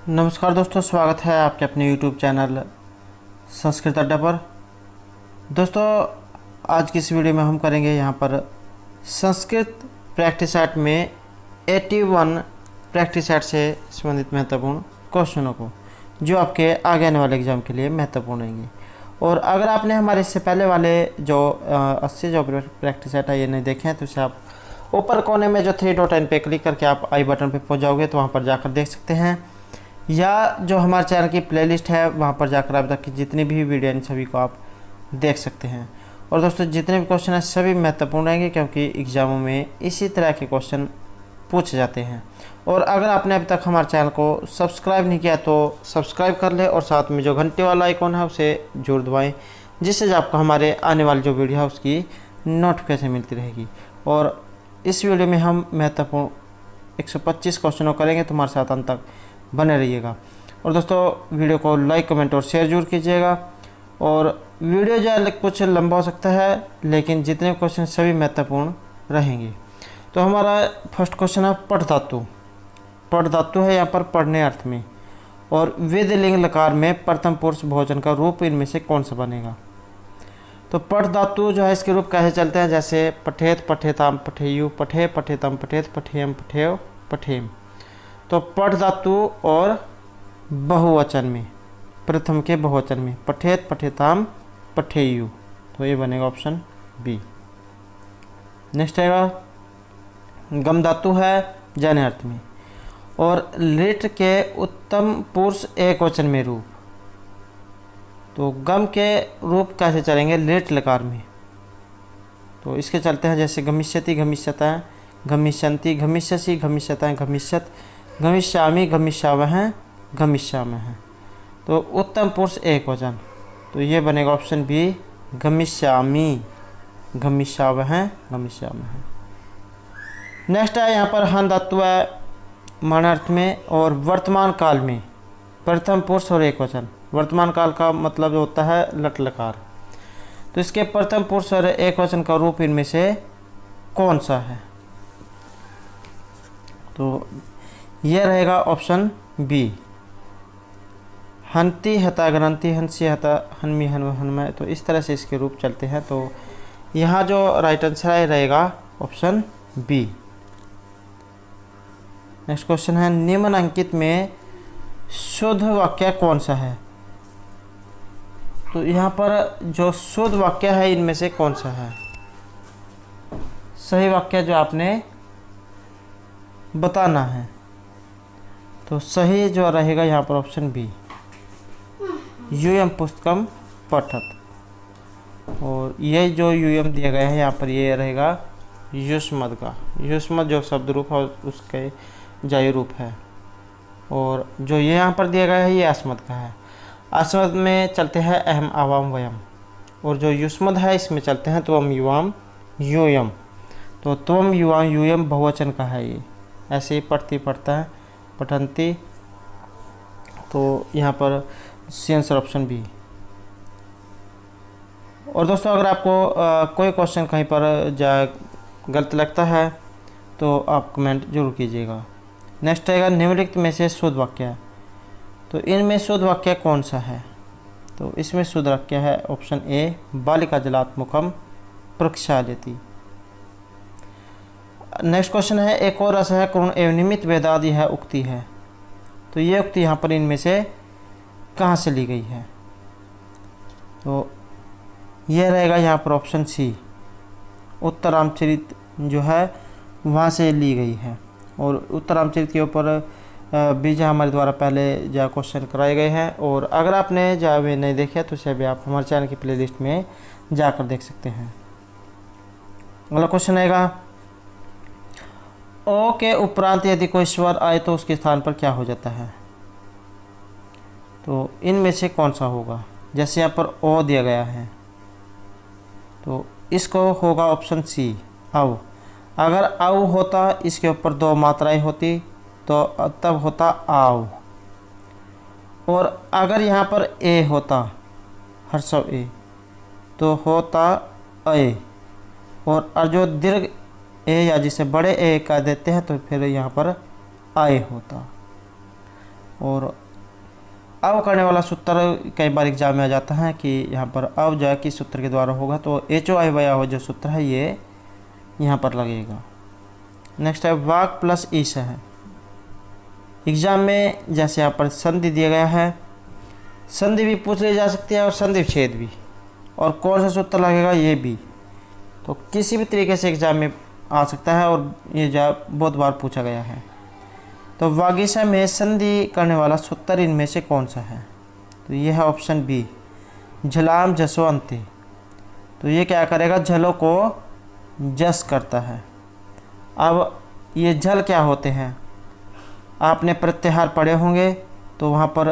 नमस्कार दोस्तों, स्वागत है आपके अपने YouTube चैनल संस्कृत अड्डा पर। दोस्तों, आज की इस वीडियो में हम करेंगे यहाँ पर संस्कृत प्रैक्टिस सेट में 81 प्रैक्टिस सेट से संबंधित महत्वपूर्ण क्वेश्चनों को, जो आपके आगे आने वाले एग्जाम के लिए महत्वपूर्ण रहेंगे। और अगर आपने हमारे इससे पहले वाले जो 80 जो प्रैक्टिस सेट है ये नहीं देखे हैं, तो इसे आप ऊपर कोने में जो 3 डॉट पे क्लिक करके आप आई बटन पर पहुँच जाओगे, तो वहाँ पर जाकर देख सकते हैं, या जो हमारे चैनल की प्लेलिस्ट है वहाँ पर जाकर अब तक की जितनी भी वीडियो इन सभी को आप देख सकते हैं। और दोस्तों, जितने भी क्वेश्चन हैं सभी महत्वपूर्ण रहेंगे, क्योंकि एग्ज़ामों में इसी तरह के क्वेश्चन पूछे जाते हैं। और अगर आपने अभी तक हमारे चैनल को सब्सक्राइब नहीं किया तो सब्सक्राइब कर ले, और साथ में जो घंटे वाला आइकॉन है उसे जरूर दबाएँ, जिससे आपको हमारे आने वाली जो वीडियो है उसकी नोटिफिकेशन मिलती रहेगी। और इस वीडियो में हम महत्वपूर्ण 125 क्वेश्चनों करेंगे, तुम्हारे साथ अंत तक बने रहिएगा। और दोस्तों, वीडियो को लाइक, कमेंट और शेयर जरूर कीजिएगा। और वीडियो जो कुछ लंबा हो सकता है, लेकिन जितने क्वेश्चन सभी महत्वपूर्ण रहेंगे। तो हमारा फर्स्ट क्वेश्चन है पठ धातु। पठ धातु है यहाँ पर पढ़ने अर्थ में, और विधिलिंग लकार में प्रथम पुरुष बहुवचन का रूप इनमें से कौन सा बनेगा। तो पठ धातु जो है इसके रूप कैसे चलते हैं, जैसे पठेत, पठेताम, पठेयु, पठे, पठेतम, पठेत, पठेयम, पठेव, पठेम। तो पठ धातु और बहुवचन में, प्रथम के बहुवचन में पठेत, पठेताम, पठेयु, तो ये बनेगा ऑप्शन बी। नेक्स्ट आएगा गम धातु है जन अर्थ में, और लिट के उत्तम पुरुष एक वचन में रूप। तो गम के रूप कैसे चलेंगे लिट लकार में, तो इसके चलते हैं जैसे गमिष्यति, गमिष्यता, गमिष्यन्ति, गमिष्यसि, गमिष्यता, गमिष्यत, गमिष्यामि, गमिष्यावह, गमिष्यामः। तो उत्तम पुरुष एक वचन, तो ये बनेगा ऑप्शन बी, गमिष्यामि, गमिष्यावह, गमिष्यामः। नेक्स्ट है यहाँ पर हन धातु है मानार्थ में, और वर्तमान काल में प्रथम पुरुष और एक वचन। वर्तमान काल का मतलब होता है लट लकार, तो इसके प्रथम पुरुष और एक वचन का रूप इनमें से कौन सा है। तो यह रहेगा ऑप्शन बी, हंति, हता, ग्रंथि, हंसी, हता, हन्मी, हन, हन्मय। तो इस तरह से इसके रूप चलते हैं। तो यहाँ जो राइट आंसर रहेगा ऑप्शन बी। नेक्स्ट क्वेश्चन है निम्नलिखित में शुद्ध वाक्य कौन सा है। तो यहाँ पर जो शुद्ध वाक्य है इनमें से कौन सा है, सही वाक्य जो आपने बताना है। तो सही जो रहेगा यहाँ पर ऑप्शन बी, यूयम पुस्तकम पठत। और ये जो यूयम दिया गया है यहाँ पर ये रहेगा युष्मद का। युष्मद जो शब्द रूप है उसके जायु रूप है। और जो ये यहाँ पर दिया गया है ये अस्मद का है। अस्मद में चलते हैं अहम, आवाम, वयम। और जो युष्मद है इसमें चलते हैं त्वम, युवाम, यूयम। तो त्वम, युवाम, यूयम बहुवचन का है। ये ऐसे ही पढ़ती पढ़ता है, पठंती। तो यहाँ पर सी आंसर ऑप्शन बी। और दोस्तों, अगर आपको कोई क्वेश्चन कहीं पर गलत लगता है तो आप कमेंट जरूर कीजिएगा। नेक्स्ट आएगा निम्नलिखित में से शुद्ध वाक्य है। तो इनमें शुद्ध वाक्य कौन सा है। तो इसमें शुद्ध वाक्य है ऑप्शन ए, बालिका जलात्मुखम प्रक्षाल्यति। नेक्स्ट क्वेश्चन है एक और रस है करुण एवं निमित्त वेदादि है उक्ति है। तो ये उक्ति यहाँ पर इनमें से कहाँ से ली गई है। तो यह रहेगा यहाँ पर ऑप्शन सी, उत्तरामचरित जो है वहाँ से ली गई है। और उत्तरामचरित के ऊपर भी जो हमारे द्वारा पहले जो क्वेश्चन कराए गए हैं। और अगर आपने जो वे नहीं देखे तो उसे भी आप हमारे चैनल की प्लेलिस्ट में जाकर देख सकते हैं। अगला क्वेश्चन आएगा ओ के उपरांत यदि कोई स्वर आए तो उसके स्थान पर क्या हो जाता है। तो इनमें से कौन सा होगा। जैसे यहाँ पर ओ दिया गया है तो इसको होगा ऑप्शन सी, औ। अगर औ होता इसके ऊपर 2 मात्राएं होती तो तब होता आव। और अगर यहाँ पर ए होता, हर्षव ए, तो होता अय। और जो दीर्घ ए या जिसे बड़े ए का देते हैं तो फिर यहाँ पर आय होता। और अव करने वाला सूत्र कई बार एग्जाम में आ जाता है कि यहाँ पर अव जो है किस सूत्र के द्वारा होगा, तो एच ओ आई वाई हो जो सूत्र है ये यहाँ पर लगेगा। नेक्स्ट है वाक प्लस ईश है। एग्जाम में जैसे यहाँ पर संधि दिया गया है, संधि भी पूछ ली जा सकती है और संधि विच्छेद भी, और कौन सा सूत्र लगेगा ये भी, तो किसी भी तरीके से एग्जाम में आ सकता है और ये जो बहुत बार पूछा गया है। तो वागीशा में संधि करने वाला सूत्र इनमें से कौन सा है, तो ये है ऑप्शन बी झलाम जसवंती। तो ये क्या करेगा, झलों को जस करता है। अब ये झल क्या होते हैं, आपने प्रत्याहार पढ़े होंगे, तो वहाँ पर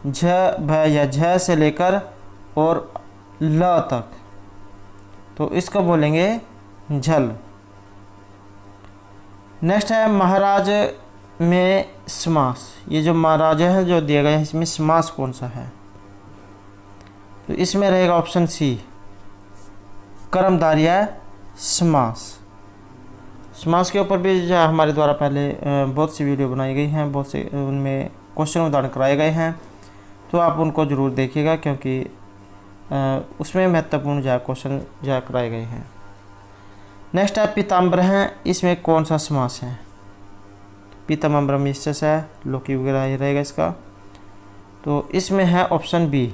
झ भ या झ से लेकर और ल तक, तो इसको बोलेंगे झल। नेक्स्ट है महाराज में समास। ये जो महाराजा है जो दिया गया है इसमें समास कौन सा है, तो इसमें रहेगा ऑप्शन सी कर्मधारय समास। समास के ऊपर भी जो हमारे द्वारा पहले बहुत सी वीडियो बनाई गई हैं, बहुत से उनमें क्वेश्चन उदाहरण कराए गए हैं, तो आप उनको ज़रूर देखिएगा क्योंकि उसमें महत्वपूर्ण जो क्वेश्चन जो कराए गए हैं। नेक्स्ट है पीताम्बर हैं, इसमें कौन सा समास है, पीताम्बरम निश्चय है, लोकी वगैरह ही रहेगा इसका, तो इसमें है ऑप्शन बी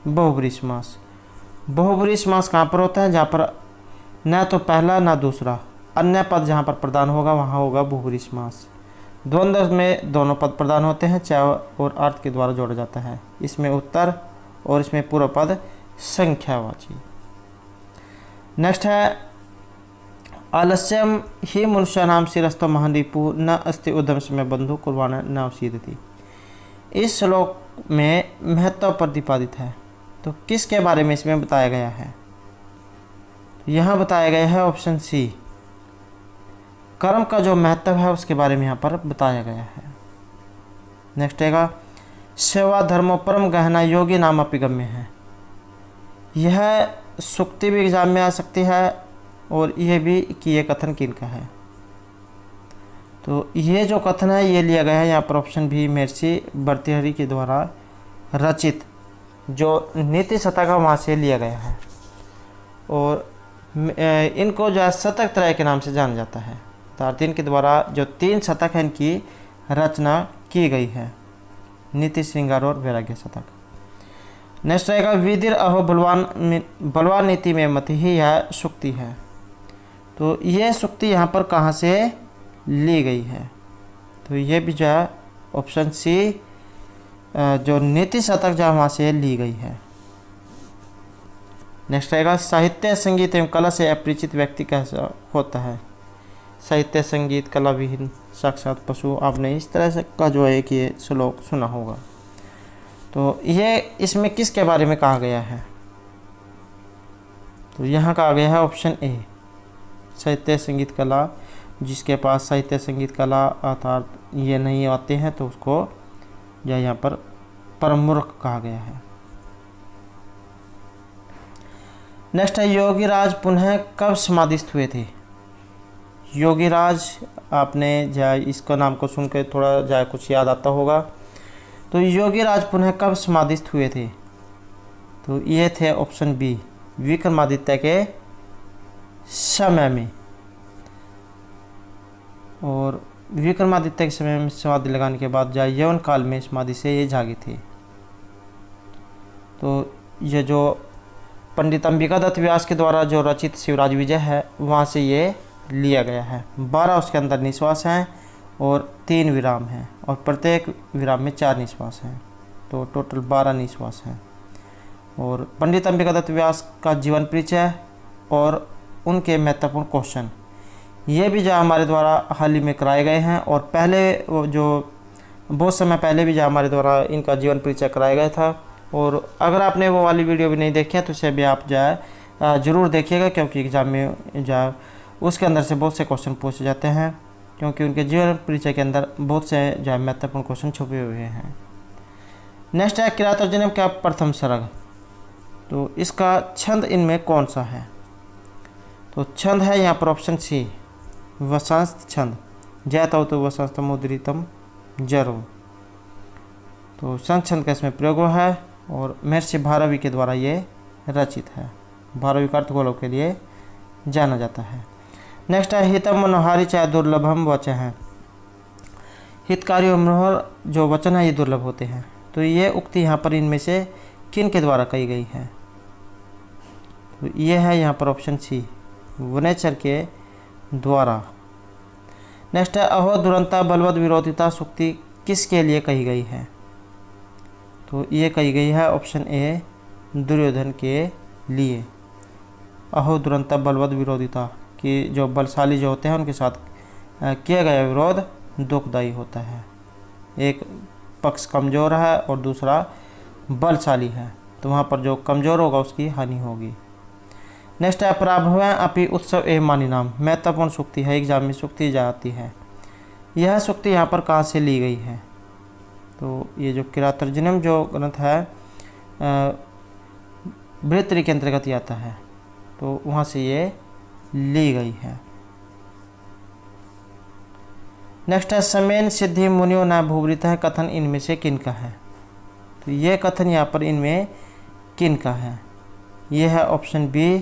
बहुब्रीहि समास। बहुब्रीहि समास कहाँ पर होता है, जहाँ पर न तो पहला ना दूसरा अन्य पद जहाँ पर प्रदान होगा वहाँ होगा बहुब्रीहि समास। द्वंद्व में दोनों पद प्रदान होते हैं, च और अर्थ के द्वारा जोड़ा जाता है। इसमें उत्तर और इसमें पूर्व पद संख्यावाची। नेक्स्ट है आलस्यम ही मनुष्यानाम शिरस्तो महादीपु न अस्ति उद्यम समय बंधु कुर्बान न अवसीदति। इस श्लोक में महत्व प्रतिपादित है, तो किसके बारे में इसमें बताया गया है, यहाँ बताया गया है ऑप्शन सी कर्म का जो महत्व है उसके बारे में यहाँ पर बताया गया है। नेक्स्ट है सेवा धर्मो परम गहना योगी नाम अपिगम्य है। यह सुक्ति भी एग्जाम में आ सकती है और यह भी कि ये कथन किनका है, तो ये जो कथन है ये लिया गया है यहाँ पर ऑप्शन भी महर्षि भर्तृहरि के द्वारा रचित जो नीति शतक है वहाँ से लिया गया है, और इनको जो है शतक त्रय के नाम से जाना जाता है। तार्तिन के द्वारा जो 3 शतक हैं इनकी रचना की गई है, नीति श्रृंगार और वैराग्य शतक। नेक्स्ट रहेगा विदिर अहो बलवान नीति में मत ही यह सुक्ति है, तो यह सुक्ति यहाँ पर कहाँ से ली गई है, तो ये भी जो है ऑप्शन सी जो नीति शतक जो वहाँ से ली गई है। नेक्स्ट रहेगा साहित्य संगीत एवं कला से अपरिचित व्यक्ति कैसा होता है। साहित्य संगीत कला विहीन साक्षात पशु, आपने इस तरह से का जो है कि ये श्लोक सुना होगा, तो ये इसमें किसके बारे में कहा गया है, तो यहाँ कहा गया है ऑप्शन ए साहित्य संगीत कला। जिसके पास साहित्य संगीत कला अर्थात ये नहीं आते हैं तो उसको जो यहाँ पर परम मूर्ख कहा गया है। नेक्स्ट है योगीराज पुनः कब समाधिस्थ हुए थे। योगीराज आपने जाए इसका नाम को सुनकर थोड़ा जाए कुछ याद आता होगा, तो योगीराज पुनः कब समाधिस्थ हुए थे, तो ये थे ऑप्शन बी विक्रमादित्य के समय में, और विक्रमादित्य के समय में समाधि लगाने के बाद जाए यौन काल में समाधि से ये जागे थे। तो ये जो पंडित अंबिका दत्त व्यास के द्वारा जो रचित शिवराज विजय है वहाँ से ये लिया गया है। 12 उसके अंदर निश्वास हैं और 3 विराम हैं, और प्रत्येक विराम में 4 निश्वास हैं, तो टोटल 12 निश्वास हैं। और पंडित अंबिका दत्त व्यास का जीवन परिचय और उनके महत्वपूर्ण क्वेश्चन ये भी जो हमारे द्वारा हाल ही में कराए गए हैं, और पहले जो बहुत समय पहले भी जो हमारे द्वारा इनका जीवन परिचय कराया गया था। और अगर आपने वो वाली वीडियो भी नहीं देखी है तो उसे भी आप जो है ज़रूर देखिएगा, क्योंकि एग्ज़ाम में जो उसके अंदर से बहुत से क्वेश्चन पूछे जाते हैं, क्योंकि उनके जीवन परिचय के अंदर बहुत से जो है महत्वपूर्ण क्वेश्चन छुपे हुए हैं। नेक्स्ट है किरातोर्जुनीयम का प्रथम सर्ग, तो इसका छंद इनमें कौन सा है, तो छंद है यहाँ पर ऑप्शन सी वसंत छंद। जयतौ तो वसंत मुद्रितम जरो। तो संत छंद का इसमें प्रयोग हुआ है और महर्षि भारवी के द्वारा ये रचित है। भारवी का अर्थ गोलोक के लिए जाना जाता है। नेक्स्ट है हितम मनोहारी चाहे दुर्लभम वचन है। हितकारी और मनोहर जो वचन है ये दुर्लभ होते हैं। तो ये उक्ति यहाँ पर इनमें से किन के द्वारा कही गई है? तो ये है यहाँ पर ऑप्शन सी, वनेचर के द्वारा। नेक्स्ट है अहो दुरंता बलवद विरोधिता सूक्ति किसके लिए कही गई है? तो ये कही गई है ऑप्शन ए, दुर्योधन के लिए। अहो दुरंता बलवद विरोधिता कि जो बलशाली जो होते हैं उनके साथ किया गया विरोध दुखदायी होता है। एक पक्ष कमज़ोर है और दूसरा बलशाली है, तो वहाँ पर जो कमज़ोर होगा उसकी हानि होगी। नेक्स्ट है पराभव अपि उत्सव ए मानी नाम। महत्वपूर्ण सूक्ति है, एग्जाम में सूक्ति जाती है। यह सूक्ति यहाँ पर कहाँ से ली गई है? तो ये जो किरातर्जुनीयम जो ग्रंथ है बृहत्तरी के अंतर्गत आता है, तो वहाँ से ये ली गई है। नेक्स्ट है समेन सिद्धि मुनियो न भूवृत है कथन इनमें से किन का है? तो ये कथन यहाँ पर इनमें किन का है? ये है ऑप्शन बी,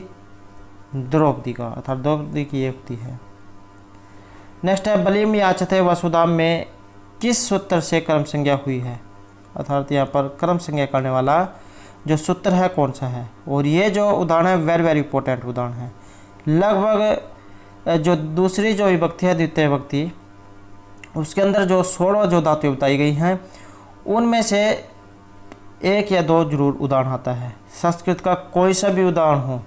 द्रौपदी का, अर्थात द्रौपदी की ये उक्ति है। नेक्स्ट है बलिम याचते वसुधाम में किस सूत्र से कर्म संज्ञा हुई है? अर्थात यहाँ पर कर्म संज्ञा करने वाला जो सूत्र है कौन सा है? और ये जो उदाहरण है वेरी इंपॉर्टेंट उदाहरण है। लगभग जो दूसरी जो विभक्ति है द्वितीय विभक्ति, उसके अंदर जो 16 जो धातुएं बताई गई हैं उनमें से एक या दो जरूर उदाहरण आता है। संस्कृत का कोई सा भी उदाहरण हो,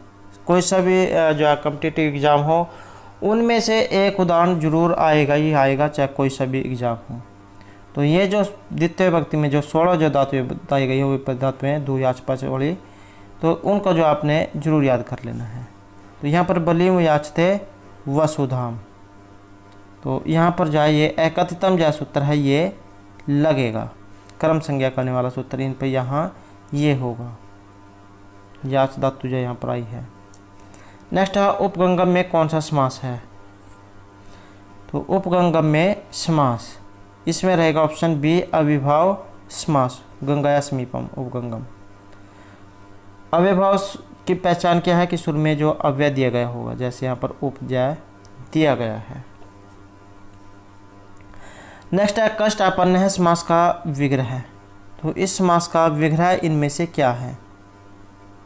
कोई सा भी जो कॉम्पिटिटिव एग्ज़ाम हो, उनमें से एक उदाहरण जरूर आएगा ही आएगा, चाहे कोई सा भी एग्ज़ाम हो। तो ये जो द्वितीय विभक्ति में जो 16 जो धातुएं बताई गई है वो धातुएं दो याच पाच वाली, तो उनको जो आपने जरूर याद कर लेना है। तो यहाँ पर बलिम याचते वसुधाम, तो यहाँ पर जो है ये एकत्रितम जो सूत्र है ये लगेगा, कर्म संज्ञा करने वाला सूत्र इन पर यहाँ ये होगा। याच धातु जो यहाँ पर आई है। नेक्स्ट है उपगंगम में कौन सा समास है? तो उपगंगम में समास इसमें रहेगा ऑप्शन बी, अविभाव समास, गंगाया समीपम उपगंगम। अविभाव की पहचान क्या है कि शुरू में जो अव्यय दिया गया होगा, जैसे यहाँ पर उपजय दिया गया है। नेक्स्ट है कष्ट आपन्न है समास का विग्रह। तो इस समास का विग्रह इनमें से क्या है?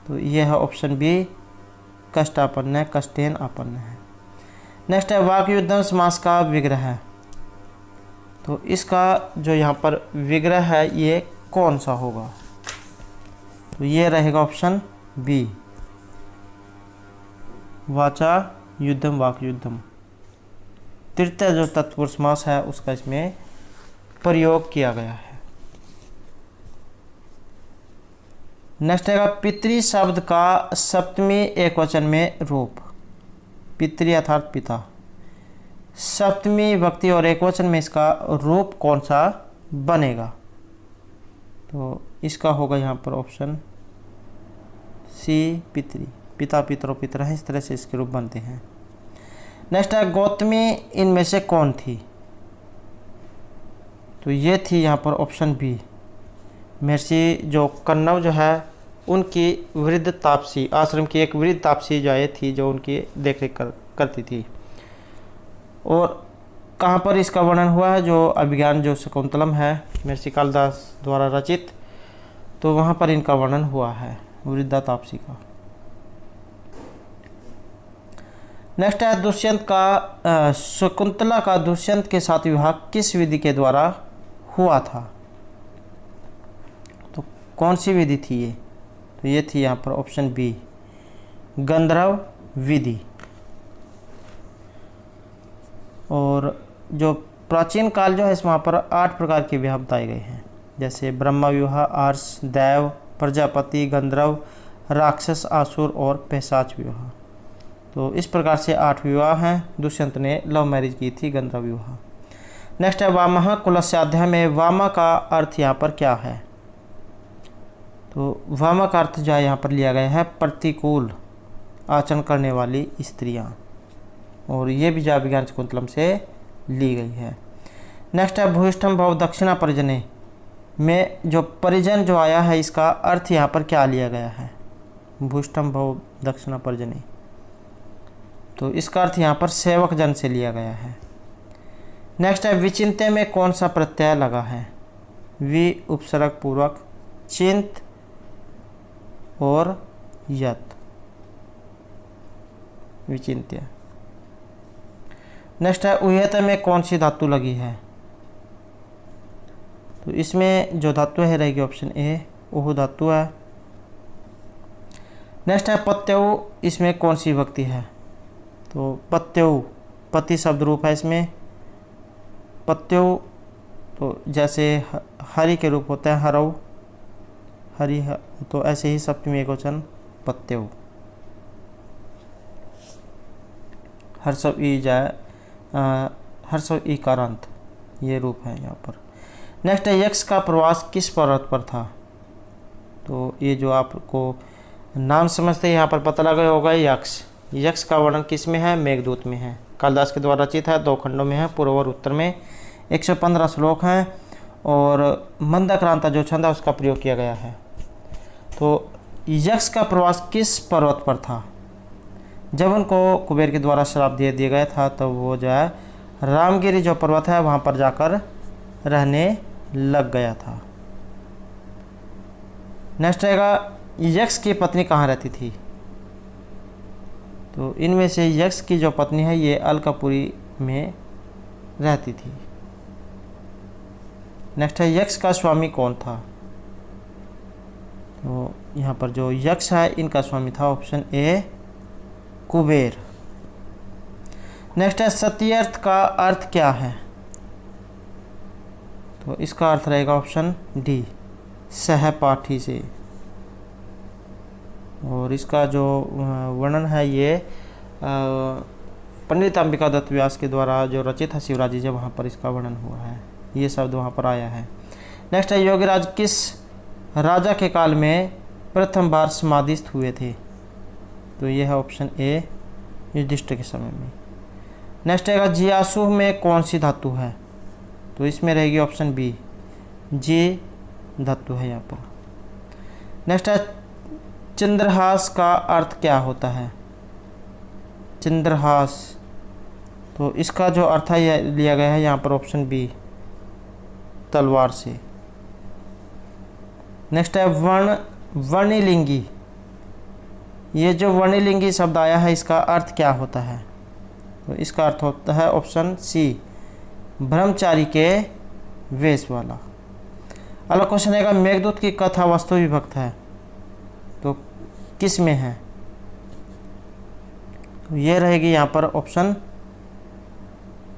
तो यह है ऑप्शन बी, कष्टापन्न है, कष्टेन आपन्न है। नेक्स्ट है वाक्युद्धम समास का विग्रह। तो इसका जो यहाँ पर विग्रह है ये कौन सा होगा? तो ये रहेगा ऑप्शन बी, वाचा युद्धम वाक्युद्धम। तृतीय जो तत्पुरुष समास है उसका इसमें प्रयोग किया गया है। नेक्स्ट है पितृ शब्द का सप्तमी एकवचन में रूप। पितृ अर्थात पिता, सप्तमी विभक्ति और एकवचन में इसका रूप कौन सा बनेगा? तो इसका होगा यहाँ पर ऑप्शन सी, पितृ। पिता पितरों पितर हैं, इस तरह से इसके रूप बनते हैं। नेक्स्ट है गौतमी इनमें से कौन थी? तो ये थी यहाँ पर ऑप्शन बी, महर्षि जो कन्नव जो है उनकी वृद्ध तापसी, आश्रम की एक वृद्ध तापसी जो है थी, जो उनकी देखरेख करती थी। और कहाँ पर इसका वर्णन हुआ है? जो अभिज्ञान जो शकुंतलम है महर्षि कालिदास द्वारा रचित, तो वहाँ पर इनका वर्णन हुआ है वृद्धा तापसी का। नेक्स्ट है दुष्यंत का शकुंतला का दुष्यंत के साथ विवाह किस विधि के द्वारा हुआ था? तो कौन सी विधि थी ये? तो ये थी यहाँ पर ऑप्शन बी, गंधर्व विधि। और जो प्राचीन काल जो है इस वहाँ पर 8 प्रकार के विवाह बताए गए हैं, जैसे ब्रह्मा विवाह, आर्ष, दैव, प्रजापति, गंधर्व, राक्षस, आसुर और पैशाच विवाह। तो इस प्रकार से 8 विवाह हैं। दुष्यंत ने लव मैरिज की थी, गंधर्व विवाह। नेक्स्ट है वामः कुलस्याध्याय में वामा का अर्थ यहाँ पर क्या है? तो वामा का अर्थ जो है यहाँ पर लिया गया है प्रतिकूल आचरण करने वाली स्त्रियाँ, और ये भी जो विज्ञान शकुंतलम से ली गई है। नेक्स्ट है भूयिष्ठम भव दक्षिणा परिजने, में जो परिजन जो आया है, इसका अर्थ यहाँ पर क्या लिया गया है? भूष्टम भव दक्षिणा परिजनी, तो इसका अर्थ यहाँ पर सेवक जन से लिया गया है। नेक्स्ट है विचिंत्य में कौन सा प्रत्यय लगा है? वि उपसर्ग पूर्वक, चिंत और यत, विचिंत्य। नेक्स्ट है उह्यत में कौन सी धातु लगी है? तो इसमें जो धातु है रहेगी ऑप्शन ए, उहु धातु है। नेक्स्ट है पत्यु, इसमें कौन सी विभक्ति है? तो पत्यु पति शब्द रूप है इसमें। पत्यु तो जैसे हरि के रूप होते हैं, हरऊ, हरि, तो ऐसे ही सप्तमी एकवचन पत्यु। हर्षव ई जाए, हर्षव ई कारांत, ये रूप है यहाँ पर। नेक्स्ट है यक्ष का प्रवास किस पर्वत पर था? तो ये जो आपको नाम समझते हैं यहाँ पर पता लगा होगा, यक्ष। यक्ष का वर्णन किस में है? मेघदूत में है। कालिदास के द्वारा रचित है, 2 खंडों में है, पूर्व और उत्तर में। 115 श्लोक हैं और मंदाक्रांता जो छंद है उसका प्रयोग किया गया है। तो यक्ष का प्रवास किस पर्वत पर था? जब उनको कुबेर के द्वारा श्राप दे दिया गया था, तो वो जो है रामगिरी जो पर्वत है वहाँ पर जाकर रहने लग गया था। नेक्स्ट रहेगा यक्ष की पत्नी कहाँ रहती थी? तो इनमें से यक्ष की जो पत्नी है ये अलकापुरी में रहती थी। नेक्स्ट है यक्ष का स्वामी कौन था? तो यहाँ पर जो यक्ष है इनका स्वामी था ऑप्शन ए, कुबेर। नेक्स्ट है सत्यर्थ का अर्थ क्या है? तो इसका अर्थ रहेगा ऑप्शन डी, सहपाठी से। और इसका जो वर्णन है ये पंडित अंबिका दत्त व्यास के द्वारा जो रचित है शिवराज जी, वहाँ पर इसका वर्णन हुआ है, ये शब्द वहाँ पर आया है। नेक्स्ट है योगीराज किस राजा के काल में प्रथम बार समाधिस्थ हुए थे? तो ये है ऑप्शन ए, युधिष्ठिर के समय में। नेक्स्ट है जियासु में कौन सी धातु है? तो इसमें रहेगी ऑप्शन बी, जी धातु है यहाँ पर। नेक्स्ट है चंद्रहास का अर्थ क्या होता है? चंद्रहास, तो इसका जो अर्थ है यह लिया गया है यहाँ पर ऑप्शन बी, तलवार से। नेक्स्ट है वर्णिलिंगी, ये जो वर्णिलिंगी शब्द आया है इसका अर्थ क्या होता है? तो इसका अर्थ होता है ऑप्शन सी, ब्रह्मचारी के वेश वाला। अगला क्वेश्चन है मेघदूत की कथा वस्तु विभक्त है, तो किस में है? तो ये रहेगी यहाँ पर ऑप्शन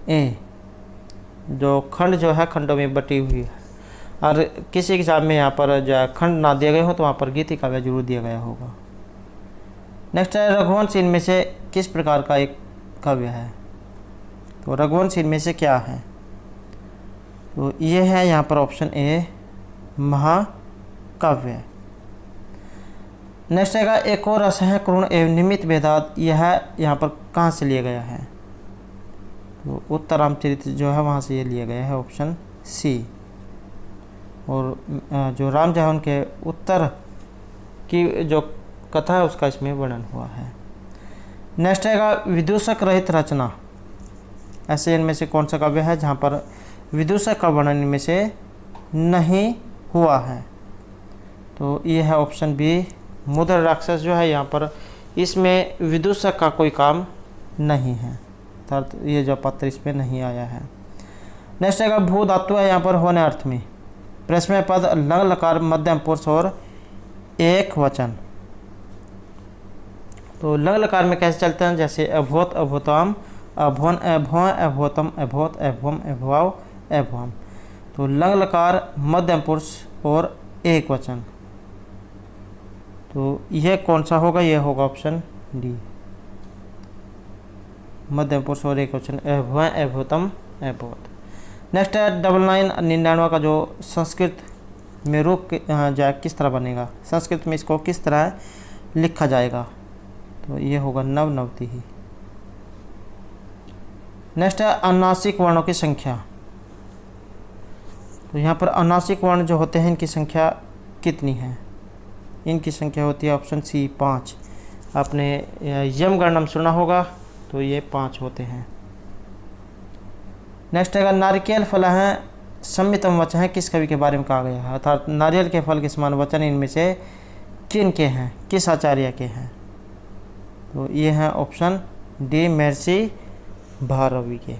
ए, जो खंड जो है खंडों में बटी हुई है। और किसी एग्जाम में यहाँ पर जो खंड ना दिए गए हो तो वहाँ पर गीति काव्य जरूर दिया गया होगा। नेक्स्ट है रघुवंश इनमें से किस प्रकार का एक काव्य है? तो रघुवंश इनमें से क्या है? तो ये है यहाँ पर ऑप्शन ए, महाकाव्य। नेक्स्ट है एक और रस है क्रूण एवं निमित्त भेदात, यह यहाँ पर कहाँ से लिया गया है? तो उत्तर रामचरित जो है वहाँ से ये लिया गया है ऑप्शन सी। और जो राम जहाँ के उत्तर की जो कथा है उसका इसमें वर्णन हुआ है। नेक्स्ट है विदूषक रहित रचना, ऐसे इनमें से कौन सा काव्य है जहाँ पर विदूषक का वर्णन इनमें से नहीं हुआ है? तो ये है ऑप्शन बी, मुद्र राक्षस जो है यहाँ पर इसमें विदूषक का कोई काम नहीं है, अर्थात ये जो पत्र इसमें नहीं आया है। नेक्स्ट है भू धातु है यहाँ पर होने अर्थ में, प्रश्न पद, लंग लकार, मध्यम पुरुष और एक वचन। तो लंग लकार में कैसे चलते हैं? जैसे अभोत, अभोताम, अभोन, अभों, अभोतम, अभोत, अभोम, अभवाव, अभवम। तो लंग लकार, मध्यम पुरुष और एक वचन, तो यह कौन सा होगा? यह होगा ऑप्शन डी, मध्यम पुरुष और एक वचन, अभवं, अभोतम, अभोत। नेक्स्ट है 99 का जो संस्कृत में रूप जाए किस तरह बनेगा? संस्कृत में इसको किस तरह लिखा जाएगा? तो ये होगा नवनवति ही। नेक्स्ट है अनुनासिक वर्णों की संख्या, तो यहाँ पर अनुनासिक वर्ण जो होते हैं इनकी संख्या कितनी है? इनकी संख्या होती है ऑप्शन सी 5। आपने यम गणनम सुना होगा, तो ये 5 होते हैं। नेक्स्ट है नारिकेल फल है सम्मितम वचन है किस कवि के बारे में कहा गया है? अर्थात नारियल के फल के समान वचन इनमें से किन के हैं, किस आचार्य के हैं? तो ये है ऑप्शन डी महर्षि भारवी के,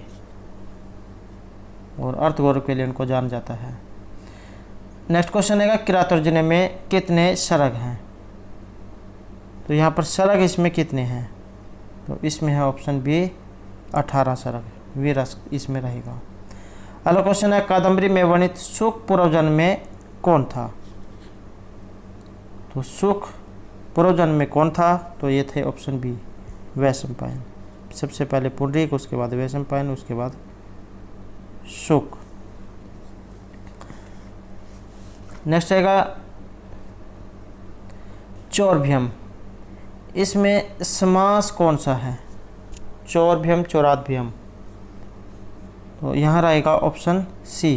और अर्थ गौरव के लिए उनको जाना जाता है। नेक्स्ट क्वेश्चन है किरातोर्जुनी में कितने सरग हैं? तो यहाँ पर सरग इसमें कितने हैं? तो इसमें है ऑप्शन बी 18 सरग, वीरस इसमें रहेगा। अगला क्वेश्चन है कादम्बरी में वर्णित सुख पूर्वजन्म में कौन था? तो सुख पूर्वजन्म में कौन था? तो ये थे ऑप्शन बी वैशंपायन। सबसे पहले पुंडरीक, उसके बाद वैशंपायन, उसके बाद सुख। नेक्स्ट आएगा चौरभ्यम, इसमें समास कौन सा है? चौरभ्यम चौराभ्यम, तो यहाँ रहेगा ऑप्शन सी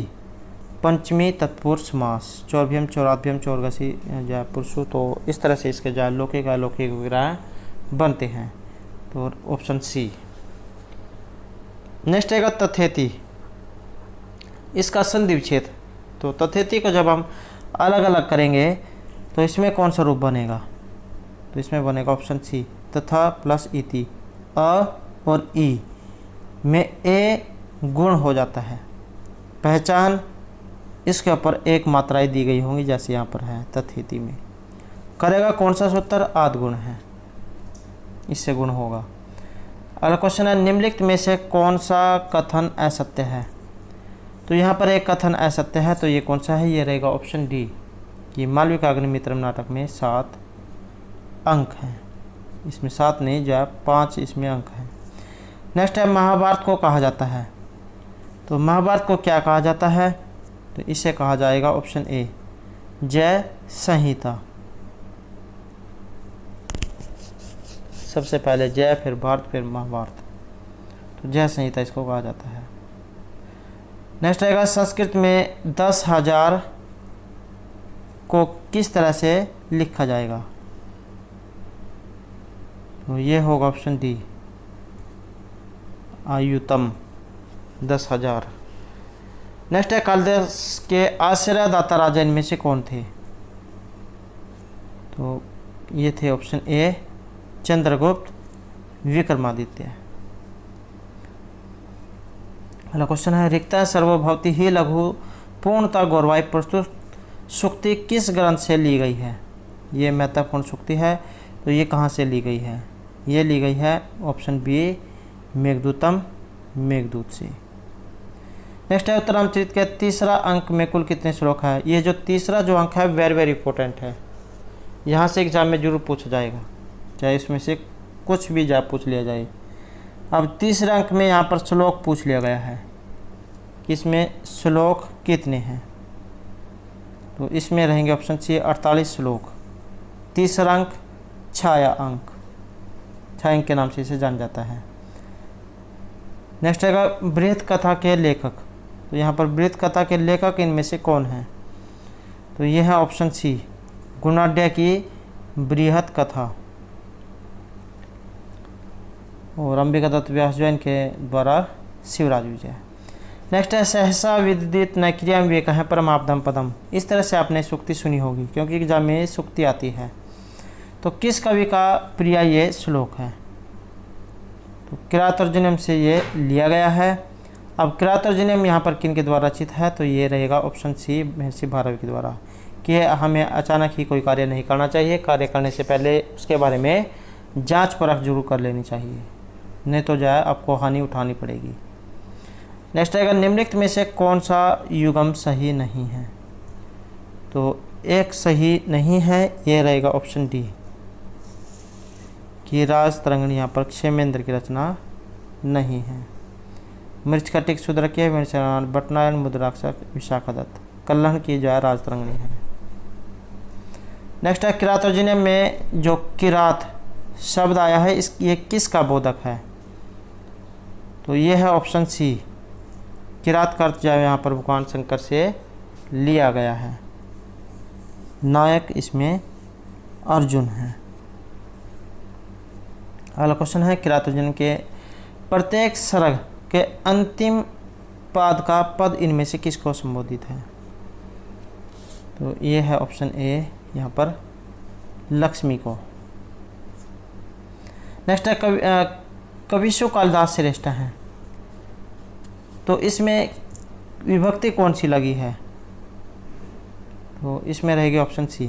पंचमी तत्पुरुष समास। चौरभ्यम चौराभ्यम चौरगसी जय पुरुषु, तो इस तरह से इसके जय लौकिक अलौकिक वगैरह बनते हैं, तो ऑप्शन सी। नेक्स्ट आएगा तथेति, इसका संधि विच्छेद। तो तथेति को जब हम अलग अलग करेंगे तो इसमें कौन सा रूप बनेगा? तो इसमें बनेगा ऑप्शन सी तथा प्लस इति, अ और ई में ए गुण हो जाता है। पहचान इसके ऊपर एक मात्राएं दी गई होंगी, जैसे यहाँ पर है तथेति में। करेगा कौन सा सूत्र? आद गुण है, इससे गुण होगा। अगला क्वेश्चन है निम्नलिखित में से कौन सा कथन असत्य है? तो यहाँ पर एक कथन असत्य है, तो ये कौन सा है? ये रहेगा ऑप्शन डी कि मालविकाग्निमित्रम नाटक में 7 अंक हैं। इसमें 7 नहीं, जो 5 इसमें अंक हैं। नेक्स्ट है महाभारत को कहा जाता है, तो महाभारत को क्या कहा जाता है? तो इसे कहा जाएगा ऑप्शन ए जय संहिता। सबसे पहले जय, फिर भारत, फिर महाभारत, तो जय संहिता इसको कहा जाता है। नेक्स्ट आएगा संस्कृत में 10,000 को किस तरह से लिखा जाएगा? तो ये होगा ऑप्शन डी आयुतम 10,000। नेक्स्ट है कालिदास के आश्रयदाता राजा इनमें से कौन थे? तो ये थे ऑप्शन ए चंद्रगुप्त विक्रमादित्य। अगला क्वेश्चन है रिक्ता सर्वभवती ही लघु पूर्णता गौरवाई प्रस्तुत सूक्ति किस ग्रंथ से ली गई है? ये महत्वपूर्ण सूक्ति है, तो ये कहाँ से ली गई है? ये ली गई है ऑप्शन बी मेघदूतम मेघदूत से। नेक्स्ट है उत्तरामचरित के तीसरा अंक में कुल कितने श्लोक है? ये जो तीसरा जो अंक है वेरी वेरी इंपॉर्टेंट है, यहाँ से एग्जाम में जरूर पूछा जाएगा, चाहे इसमें से कुछ भी जा पूछ लिया जाए। अब तीसरे अंक में यहाँ पर श्लोक पूछ लिया गया है कि इसमें श्लोक कितने हैं? तो इसमें रहेंगे ऑप्शन सी 48 श्लोक। तीसरा अंक छाया अंक, छाया अंक के नाम से इसे जाना जाता है। नेक्स्ट आएगा बृहत कथा के लेखक, तो यहाँ पर बृहत कथा के लेखक इनमें से कौन है? तो ये है ऑप्शन सी गुणाढ्य की बृहत कथा, और अंबिका दत्त व्यास जैन के द्वारा शिवराज विजय। नेक्स्ट है सहसा विदित न क्रिया में कहें परमापदम पदम। इस तरह से आपने सूक्ति सुनी होगी, क्योंकि एग्जाम में सूक्ति आती है। तो किस कवि का प्रिय ये श्लोक है? तो किरातोर्जुनीयम से ये लिया गया है। अब किरातोर्जुनीयम यहाँ पर किन के द्वारा रचित है? तो ये रहेगा ऑप्शन सी महर्षि भारवी के द्वारा। कि हमें अचानक ही कोई कार्य नहीं करना चाहिए, कार्य करने से पहले उसके बारे में जांच परख जरूर कर लेनी चाहिए, नहीं तो जाए आपको हानि उठानी पड़ेगी। नेक्स्ट आएगा निम्नलिखित में से कौन सा युगम सही नहीं है? तो एक सही नहीं है, ये रहेगा ऑप्शन डी कि राज तरंगिणी यहाँ पर क्षेमेंद्र की रचना नहीं है। मृच्छकटिक शूद्रकीय भट्टनारायण मुद्राक्षक विशाखादत्त कल्हण की जो है राज तरंगिणी है। नेक्स्ट है किरातोर्जुनीयम में जो किरात शब्द आया है ये किसका बोधक है? तो ये है ऑप्शन सी किरात का अर्थ जो है यहाँ पर भगवान शंकर से लिया गया है। नायक इसमें अर्जुन है। अगला क्वेश्चन है किरातोर्जुन के प्रत्येक सर्ग के अंतिम पाद का पद इनमें से किसको संबोधित है? तो ये है ऑप्शन ए यहाँ पर लक्ष्मी को। नेक्स्ट है कविशु कालिदास श्रेष्ठ हैं, तो इसमें विभक्ति कौन सी लगी है? तो इसमें रहेगी ऑप्शन सी।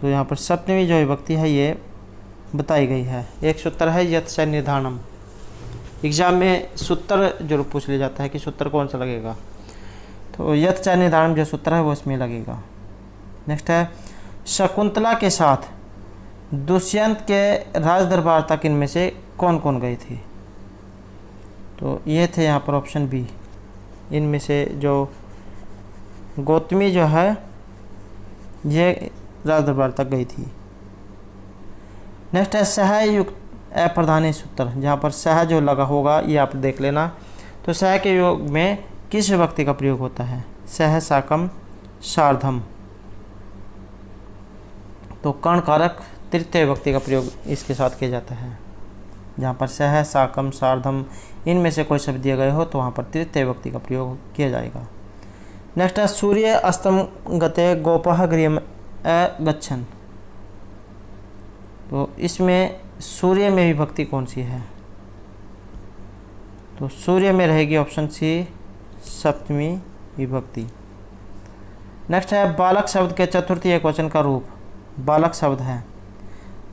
तो यहाँ पर सप्तमी जो विभक्ति है ये बताई गई है। एक सूत्र है यत् च निर्धारणम। एग्जाम में सूत्र जरूर पूछ लिया जाता है कि सूत्र कौन सा लगेगा, तो यत् च निर्धारणम जो सूत्र है वो इसमें लगेगा। नेक्स्ट है शकुंतला के साथ दुष्यंत के राज दरबार तक इनमें से कौन कौन गए थे? तो ये थे यहाँ पर ऑप्शन बी। इनमें से जो गौतमी जो है ये राज दरबार तक गई थी। नेक्स्ट है सह युक्त अप्रधानी सूत्र, जहाँ पर सह जो लगा होगा ये आप देख लेना। तो सह के योग में किस विभक्ति का प्रयोग होता है? सह, साकम, सार्धम। तो कर्ण कारक तृतीय विभक्ति का प्रयोग इसके साथ किया जाता है। जहाँ पर सह, साकम, सार्धम इनमें से कोई शब्द दिए गए हो तो वहाँ पर तृतीय विभक्ति का प्रयोग किया जाएगा। नेक्स्ट है सूर्य अस्तम गते गोपः गृहम् अगच्छन्। तो इसमें सूर्य में विभक्ति कौन सी है? तो सूर्य में रहेगी ऑप्शन सी सप्तमी विभक्ति। नेक्स्ट है बालक शब्द के चतुर्थी एकवचन का रूप। बालक शब्द है,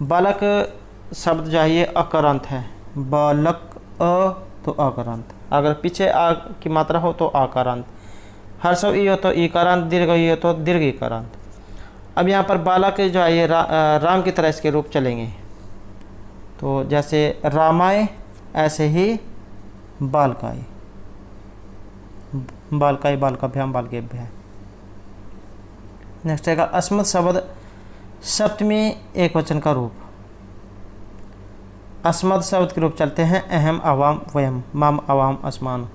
बालक शब्द जो है ये अकरांत है। बालक अ तो अकरांत, अगर पीछे आ की मात्रा हो तो आकारांत, हर शब्द ई हो तो ईकारांत, दीर्घ ई हो तो दीर्घ ईकारांत। अब यहाँ पर बालक जो है ये राम की तरह इसके रूप चलेंगे। तो जैसे रामाय ऐसे ही बालकाय, बालकाय, बालकाभ्याम, बालकेभ्यः। नेक्स्ट है अस्मत् शब्द सप्तमी एकवचन का रूप। अस्मत् शब्द के रूप चलते हैं अहम, अवाम, वयम, मम, अवाम, अस्मान।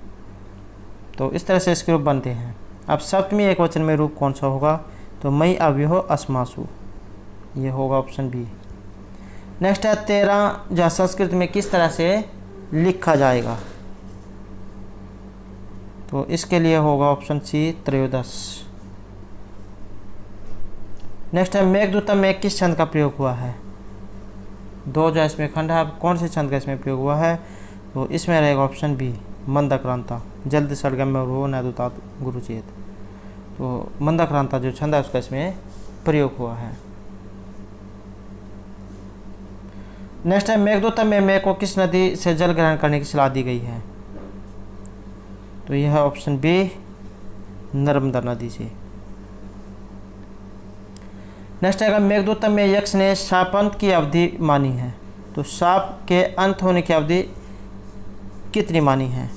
तो इस तरह से इसके रूप बनते हैं। अब सप्तमी एकवचन में रूप कौन सा होगा? तो मई, अव्यूह, अस्मासु, ये होगा ऑप्शन बी। नेक्स्ट है 13 जो संस्कृत में किस तरह से लिखा जाएगा? तो इसके लिए होगा ऑप्शन सी त्रयोदश। नेक्स्ट है मेघदूतम में किस छंद का प्रयोग हुआ है? दो जो इसमें खंड है, अब कौन से छंद का इसमें प्रयोग हुआ है? तो इसमें रहेगा ऑप्शन बी मंदाक्रांता। जल्द सड़गम्य हो न दूतात गुरुचेत। तो मंदाक्रांता जो छंद है उसका इसमें प्रयोग हुआ है। नेक्स्ट है मेघदूतम में मैं को किस नदी से जल ग्रहण करने की सलाह दी गई है? तो यह है ऑप्शन बी नर्मदा नदी से। नेक्स्ट है मेघदूतम में यक्ष ने शापांत की अवधि मानी है। तो शाप के अंत होने की अवधि कितनी मानी है?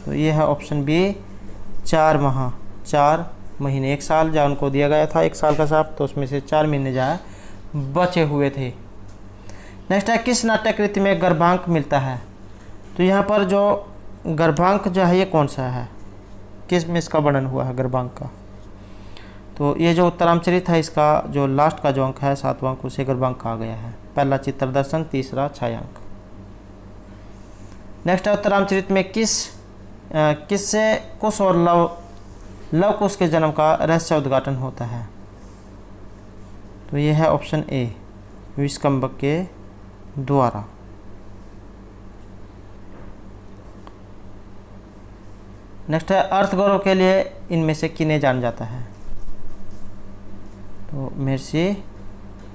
तो यह है ऑप्शन बी 4 माह, 4 महीने। 1 साल जहाँ उनको दिया गया था 1 साल का शाप, तो उसमें से 4 महीने जहाँ बचे हुए थे। नेक्स्ट है किस नाट्य कृति में गर्भांक मिलता है? तो यहाँ पर जो गर्भांक जो है ये कौन सा है, किस में इसका वर्णन हुआ है गर्भांक का? तो ये जो उत्तरामचरित है इसका जो लास्ट का जो अंक है 7वां अंक उसे गर्भांक कहा गया है। पहला चित्रदर्शन, तीसरा छायांक। नेक्स्ट है उत्तरामचरित में किससे कुश और लव कुश के जन्म का रहस्य उद्घाटन होता है? तो ये है ऑप्शन ए विष्कंभक के द्वारा। नेक्स्ट है अर्थ गौरव के लिए इनमें से किन्हें जाना जाता है? तो महर्षि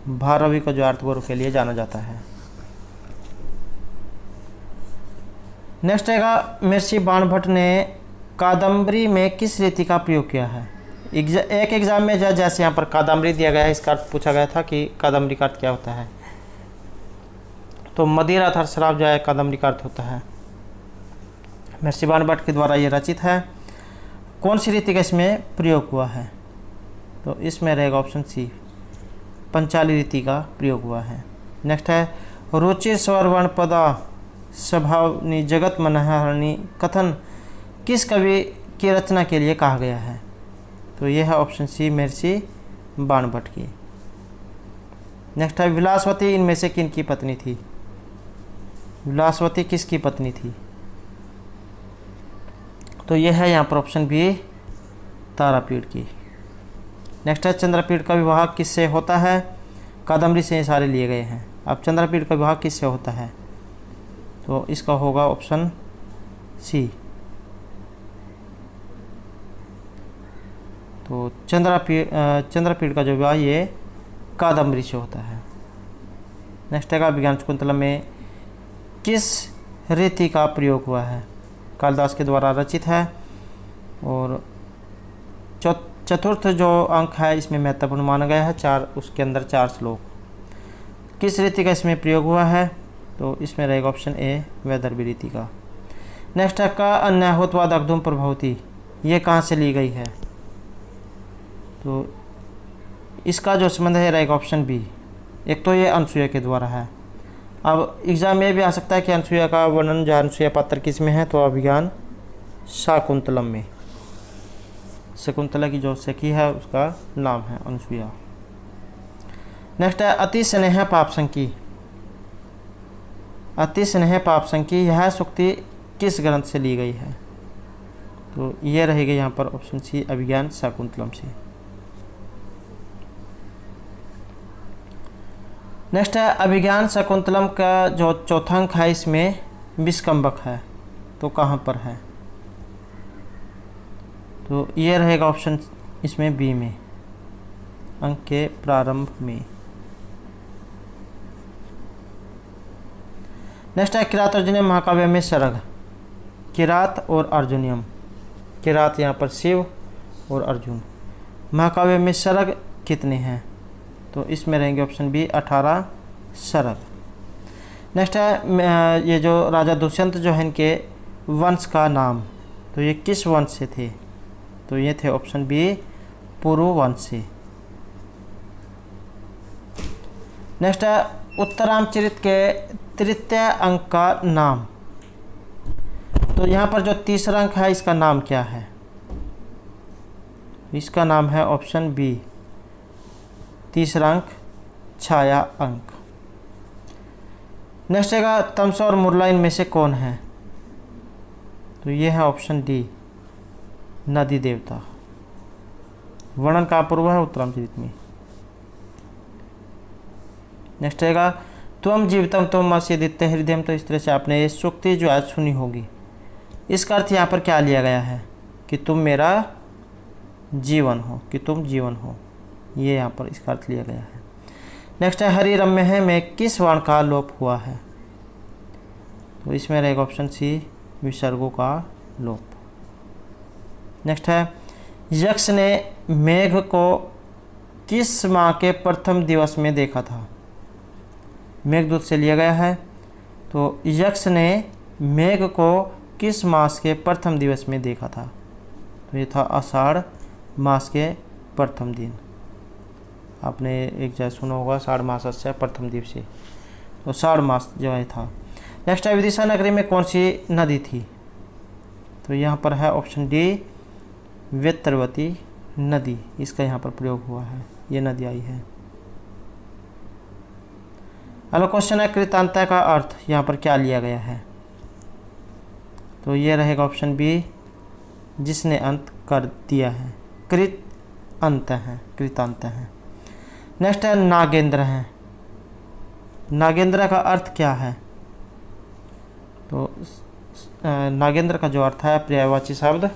भारवी को जो अर्थ गौरव के लिए जाना जाता है। नेक्स्ट है महर्षि बाणभट्ट ने कादम्बरी में किस रीति का प्रयोग किया है? एक एग्जाम में जैसे यहाँ पर कादम्बरी दिया गया है, इसका अर्थ पूछा गया था कि कादम्बरी का अर्थ क्या होता है? तो मदिरा अर्थात शराब जो है कादम्बरी का अर्थ होता है। महर्षि बाणभट्ट के द्वारा ये रचित है। कौन सी रीति का इसमें प्रयोग हुआ है? तो इसमें रहेगा ऑप्शन सी पंचाली रीति का प्रयोग हुआ है। नेक्स्ट है रुचिर स्वरवर्ण पदा स्वभावनी जगत मनहरणी कथन किस कवि की रचना के लिए कहा गया है? तो यह है ऑप्शन सी महर्षि बाणभट्ट की। नेक्स्ट है विलासवती इनमें से किन की पत्नी थी? विलासवती किसकी पत्नी थी? तो यह है यहाँ पर ऑप्शन बी तारापीठ की। नेक्स्ट है चंद्रपीठ का विवाह किससे होता है? कादम्बरी से सारे लिए गए हैं। अब चंद्रपीठ का विवाह किससे होता है? तो इसका होगा ऑप्शन सी। तो चंद्रपीठ का जो विवाह ये कादम्बरी से होता है। नेक्स्ट है अभिज्ञान शकुंतला में किस रीति का प्रयोग हुआ है? कालिदास के द्वारा रचित है। और चतुर्थ जो अंक है इसमें महत्वपूर्ण माना गया है, उसके अंदर 4 श्लोक। किस रीति का इसमें प्रयोग हुआ है? तो इसमें रहेगा ऑप्शन ए वैदर्भी रीति का। नेक्स्ट है का अन्याहोत्वा दग्धुम प्रभवती, ये कहाँ से ली गई है? तो इसका जो संबंध है रहेगा ऑप्शन बी। एक तो ये अनसुया के द्वारा है। अब एग्जाम में भी आ सकता है कि अनसुया का वर्णन जो अनसुया पात्र किस में है? तो अभिज्ञान शाकुंतलम में। शकुंतला की जो सखी है उसका नाम है अनसुया। नेक्स्ट है अति स्नेह पाप संकी। अति स्नेह पाप संकी यह सूक्ति किस ग्रंथ से ली गई है? तो ये रहेगा यहाँ पर ऑप्शन सी अभिज्ञान शाकुंतलम से। नेक्स्ट है अभिज्ञान शाकुंतलम का जो चौथा अंक है इसमें विस्कंभक है, तो कहाँ पर है? तो ये रहेगा ऑप्शन इसमें बी में, अंक के प्रारंभ में। नेक्स्ट है किरात अर्जुनियम महाकाव्य में सरग। किरात और अर्जुनियम, किरात यहाँ पर शिव और अर्जुन। महाकाव्य में सरग कितने हैं? तो इसमें रहेंगे ऑप्शन बी 18 सरग। नेक्स्ट है ये जो राजा दुष्यंत जो है इनके वंश का नाम, तो ये किस वंश से थे? तो ये थे ऑप्शन बी पुरु वंश से। नेक्स्ट है उत्तरामचरित के तृतीय अंक का नाम। तो यहाँ पर जो तीसरा अंक है इसका नाम क्या है? इसका नाम है ऑप्शन बी तीसरा अंक छाया अंक। नेक्स्ट है तमसा और मुरला इनमें से कौन है? तो ये है ऑप्शन डी नदी देवता। वर्णन कहाँ पर हुआ है? उत्तरामचरित में। नेक्स्ट है त्वम जीवितम त्वम मस्य दित्य हृदयम। तो इस तरह से आपने ये सूक्ति जो आज सुनी होगी, इसका अर्थ यहाँ पर क्या लिया गया है? कि तुम मेरा जीवन हो, कि तुम जीवन हो, ये यहाँ पर इसका अर्थ लिया गया है। नेक्स्ट है हरि रम्य है में किस वर्ण का लोप हुआ है? तो इसमें रहेगा ऑप्शन सी विसर्गों का लोप। नेक्स्ट है यक्ष ने मेघ को किस माह के प्रथम दिवस में देखा था? मेघदूत से लिया गया है। तो यक्ष ने मेघ को किस मास के प्रथम दिवस में देखा था? तो ये था आषाढ़ मास के प्रथम दिन। आपने एक जगह सुना होगा आषाढ़ मासस्य प्रथम दिवसे, तो आषाढ़ मास जो है था। नेक्स्ट है विदिशा नगरी में कौन सी नदी थी? तो यहाँ पर है ऑप्शन डी वेत्रवती नदी, इसका यहाँ पर प्रयोग हुआ है, ये नदी आई है। अगला क्वेश्चन है कृतांत का अर्थ यहाँ पर क्या लिया गया है? तो ये रहेगा ऑप्शन बी जिसने अंत कर दिया है। कृत अंत है, कृतांत है। नेक्स्ट है नागेंद्र है। नागेंद्र का अर्थ क्या है? तो नागेंद्र का जो अर्थ है पर्यायवाची शब्द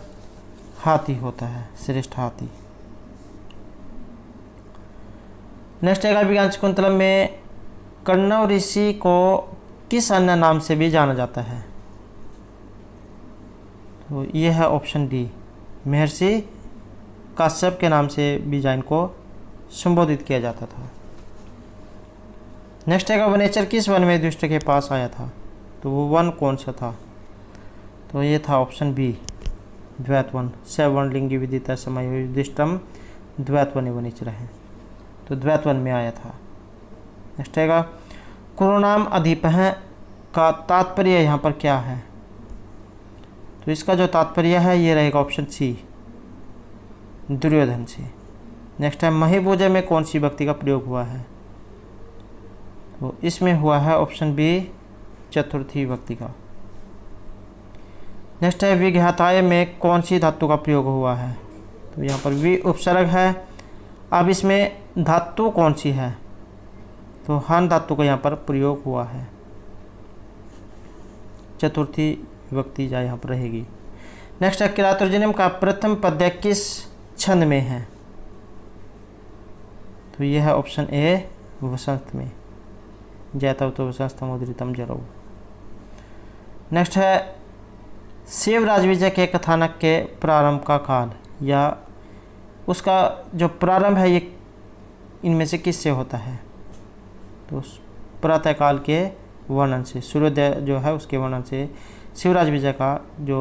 हाथी होता है, श्रेष्ठ हाथी। नेक्स्ट है अभिज्ञान शकुंतलम में कण्व ऋषि को किस अन्य नाम से भी जाना जाता है? तो ये है ऑप्शन डी महर्षि काश्यप के नाम से भी जैन को संबोधित किया जाता था। नेक्स्ट है वनेचर किस वन में युधिष्ठिर के पास आया था? तो वो वन कौन सा था? तो ये था ऑप्शन बी द्वैत वन। सवर्णलिंगी विदिता समय युधिष्ठिरम द्वैत वन वनेचर है, तो द्वैत वन में आया था। नेक्स्ट है कुरुनाम अधिपः का तात्पर्य यहाँ पर क्या है? तो इसका जो तात्पर्य है ये रहेगा ऑप्शन सी, दुर्योधन से। नेक्स्ट है महिभुजे में कौन सी विभक्ति का प्रयोग हुआ है? तो इसमें हुआ है ऑप्शन बी, चतुर्थी विभक्ति का। नेक्स्ट है विघाताय में कौन सी धातु का प्रयोग हुआ है? तो यहाँ पर वि उपसर्ग है। अब इसमें धातु कौन सी है? तो हन धातु का यहाँ पर प्रयोग हुआ है, चतुर्थी विभक्ति यहाँ पर रहेगी। नेक्स्ट है किरातोर्जुनीय का प्रथम पद्य किस छंद में है? तो यह है ऑप्शन ए, वसंत में। जयतव तो वसंत मुद्रितम जरऊ। नेक्स्ट है शिव राजविजय के कथानक के प्रारंभ का काल, या उसका जो प्रारंभ है ये इनमें से किससे होता है? तो प्रातःकाल के वर्णन से, सूर्योदय जो है उसके वर्णन से शिवराज विजय का जो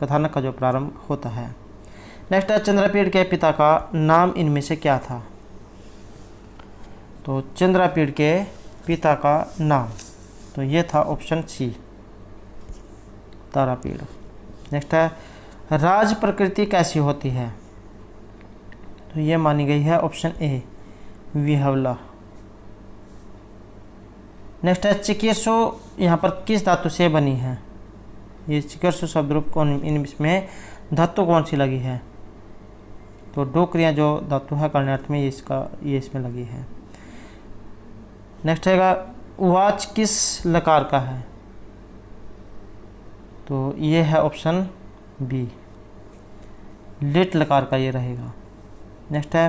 कथानक का जो प्रारंभ होता है। नेक्स्ट है चंद्रपीड़ के पिता का नाम इनमें से क्या था? तो चंद्रपीड़ के पिता का नाम, तो ये था ऑप्शन सी, तारापीड़। नेक्स्ट है राज प्रकृति कैसी होती है? तो ये मानी गई है ऑप्शन ए, विहवला। नेक्स्ट है चिकीर्षु यहाँ पर किस धातु से बनी है? ये चिकीर्षु शब्द रूप कौन, इनमें धातु कौन सी लगी है? तो डोक्रियाँ जो धातु है करने अर्थ में ये इसमें लगी है। नेक्स्ट है वाच किस लकार का है? तो ये है ऑप्शन बी, लिट लकार का ये रहेगा। नेक्स्ट है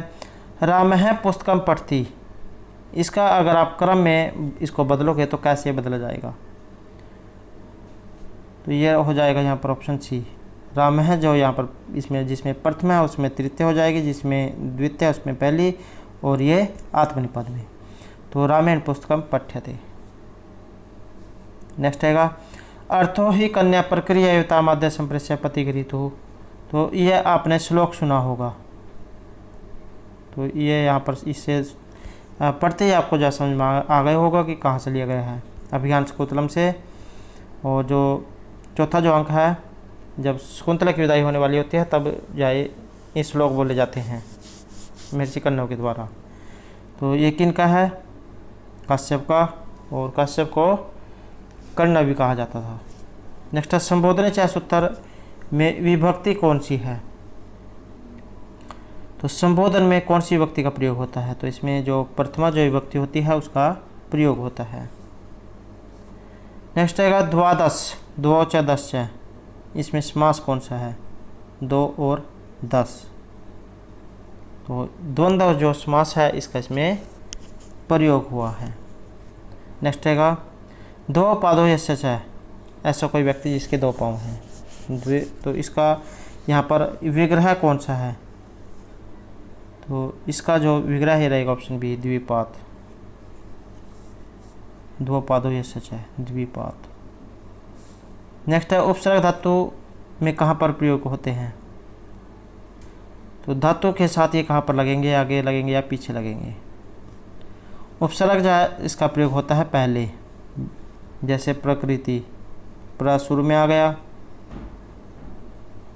रामः पुस्तकम पठति, इसका अगर आप क्रम में इसको बदलोगे तो कैसे बदला जाएगा? तो ये हो जाएगा यहाँ पर ऑप्शन सी, रामः जो यहाँ पर इसमें जिसमें प्रथम है उसमें तृतीय हो जाएगी, जिसमें द्वितीय है उसमें पहली, और ये आत्मनिपद में। तो रामायण पुस्तकम पठ्यते। नेक्स्ट है अर्थो ही कन्या प्रक्रिया युता माध्य संप्रेष्य पतिगृहीत हो, तो ये आपने श्लोक सुना होगा। तो ये यहाँ पर इससे पढ़ते ही आपको जो समझ में आ गया होगा कि कहाँ से लिया गया है, अभिज्ञान शकुंतलम से। और जो चौथा जो अंक है, जब शकुंतला की विदाई होने वाली होती है तब जाए ये श्लोक बोले जाते हैं महर्षि कन्नव के द्वारा। तो ये किनका है? काश्यप का, और काश्यप को कर्ण भी कहा जाता था। नेक्स्ट है संबोधन चाहे सूत्र में विभक्ति कौन सी है? तो संबोधन में कौन सी विभक्ति का प्रयोग होता है? तो इसमें जो प्रथमा जो विभक्ति होती है उसका प्रयोग होता है। नेक्स्ट है द्वादश, दो च दस च, इसमें समास कौन सा है? 2 और 10। तो द्वंद्व जो समास है इसका इसमें प्रयोग हुआ है। नेक्स्ट है दो पादों यस्य च, ऐसा कोई व्यक्ति जिसके 2 पाँव हैं। तो इसका यहाँ पर विग्रह कौन सा है? तो इसका जो विग्रह ही रहेगा ऑप्शन बी, द्विपात। 2 पादों यस्य च, द्विपात। नेक्स्ट है उपसर्ग धातु में कहाँ पर प्रयोग होते हैं? तो धातु के साथ ये कहाँ पर लगेंगे, आगे लगेंगे या पीछे लगेंगे? उपसर्ग जो है इसका प्रयोग होता है पहले, जैसे प्रकृति, प्र शुरू में आ गया,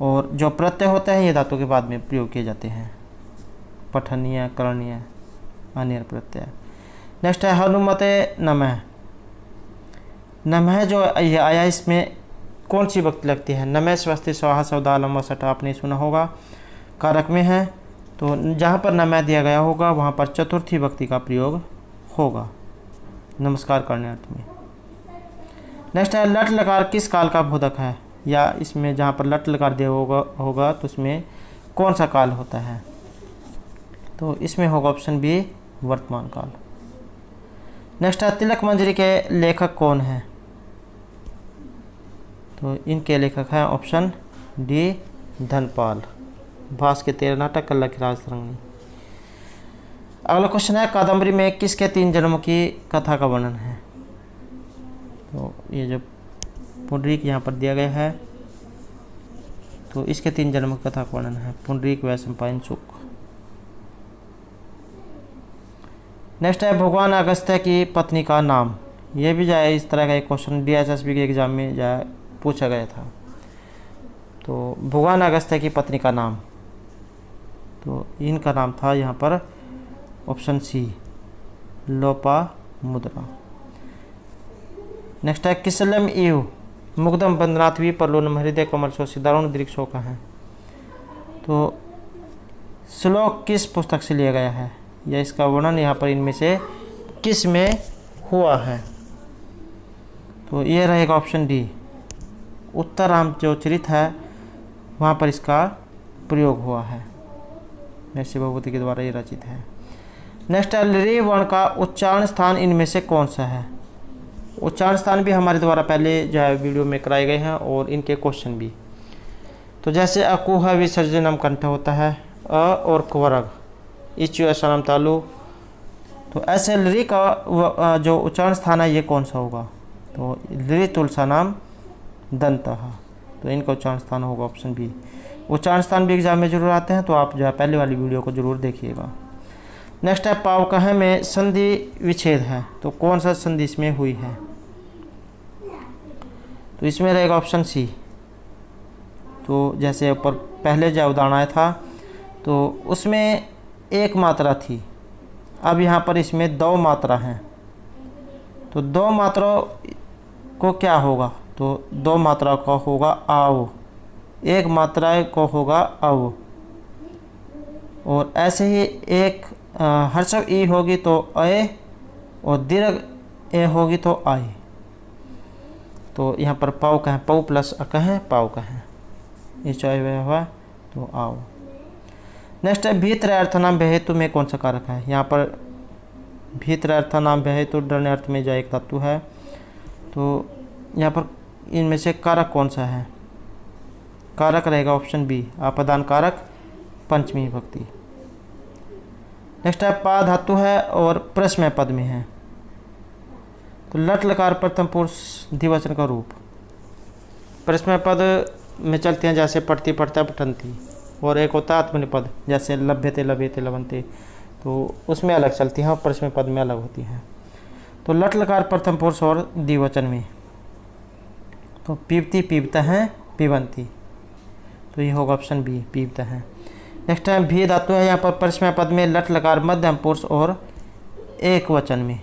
और जो प्रत्यय होते हैं ये धातु के बाद में प्रयोग किए जाते हैं, पठनीय, करणीय, अन्य प्रत्यय। नेक्स्ट है हनुमते नमः, नमः जो ये आया इसमें कौन सी विभक्ति लगती है? नमः स्वस्ति स्वाहा सौदालम वसठ, आपने सुना होगा, कारक में है। तो जहाँ पर नमः दिया गया होगा वहाँ पर चतुर्थी विभक्ति का प्रयोग होगा, नमस्कार करने अर्थ में। नेक्स्ट है लट लकार किस काल का बोधक है? या इसमें जहाँ पर लट लकार दिया होगा तो उसमें कौन सा काल होता है? तो इसमें होगा ऑप्शन बी, वर्तमान काल। नेक्स्ट है तिलक मंजरी के लेखक कौन है? तो इनके लेखक हैं ऑप्शन डी, धनपाल। भास के 13 नाटक, कल्ला की राजतरंगिणी। अगला क्वेश्चन है कादम्बरी में किसके 3 जन्मों की कथा का वर्णन है? तो ये जो पुंडरीक यहाँ पर दिया गया है तो इसके 3 जन्मों की कथा का वर्णन है, पुंडरीक, वैशंपायन, शुक। नेक्स्ट है भगवान अगस्त्य की पत्नी का नाम, ये भी जाए इस तरह का एक क्वेश्चन DSSB के एग्जाम में जाए पूछा गया था। तो भुवन अगस्त्य की पत्नी का नाम, तो इनका नाम था यहाँ पर ऑप्शन सी लोपामुद्रा। नेक्स्ट है किसलम ईव मुग्धम बंदनाथवी परलोनम हृदय कमल शोषि दारुण दृक्षों का है। तो श्लोक किस पुस्तक से लिया गया है या इसका वर्णन यहाँ पर इनमें से किस में हुआ है? तो ये रहेगा ऑप्शन डी उत्तराम जो चरित है वहाँ पर इसका प्रयोग हुआ है, महर्षि भगवती के द्वारा ये रचित है। नेक्स्ट है रे वर्ण का उच्चारण स्थान इनमें से कौन सा है? उच्चारण स्थान भी हमारे द्वारा पहले जो है वीडियो में कराए गए हैं और इनके क्वेश्चन भी। तो जैसे अकुह विसर्जनम कंठ होता है अ और कुवरग इच्यु असलम तालु, तो ऐसे लरी का जो उच्चारण स्थान है ये कौन सा होगा? तो लरी तुलसा नाम दंत, तो इनका उच्चारण स्थान होगा ऑप्शन बी। उच्चारण स्थान भी एग्जाम में जरूर आते हैं, तो आप जो है पहले वाली वीडियो को जरूर देखिएगा। नेक्स्ट है पावकह में संधि विच्छेद है, तो कौन सा संधि इसमें हुई है? तो इसमें रहेगा ऑप्शन सी। तो जैसे ऊपर पहले जो उदाहरण आया था तो उसमें एक मात्रा थी, अब यहाँ पर इसमें दो मात्रा हैं, तो दो मात्रा को क्या होगा? तो दो मात्रा का होगा आव, एक मात्रा को होगा अव, और ऐसे ही एक हर्षव ई होगी तो अय और दीर्घ ए होगी तो आय। तो यहाँ पर पाव कहें पौ प्लस कहें पाव कहें, ये चॉइस हुआ तो आओ। नेक्स्ट है भीतर अर्थनाम बेहेतु में कौन सा कारक है? यहाँ पर भीतर अर्थनाम बेहेतु डरने अर्थ में जो एक धातु है, तो यहाँ पर इनमें से कारक कौन सा है? कारक रहेगा ऑप्शन बी आपादान कारक पंचमी विभक्ति। नेक्स्ट है पा धातु है और प्रश्न पद में है, तो लट लकार प्रथम पुरुष द्विवचन का रूप। प्रश्न पद में चलते हैं जैसे पढ़ती पढ़ता पठनती, और एक होता है आत्मनिपद जैसे लभ्यते लभ्यते लवंते, तो उसमें अलग चलती हैं और प्रश्न पद में अलग होती हैं। तो लट लकार प्रथम पुरुष और द्विवचन में, तो पीबती पीबता हैं पीबंती, तो ये होगा ऑप्शन बी पीबता हैं। नेक्स्ट टाइम भी धातु है यहाँ पर प्रश्न पद में लट लकार मध्यम पुरुष और एक वचन में,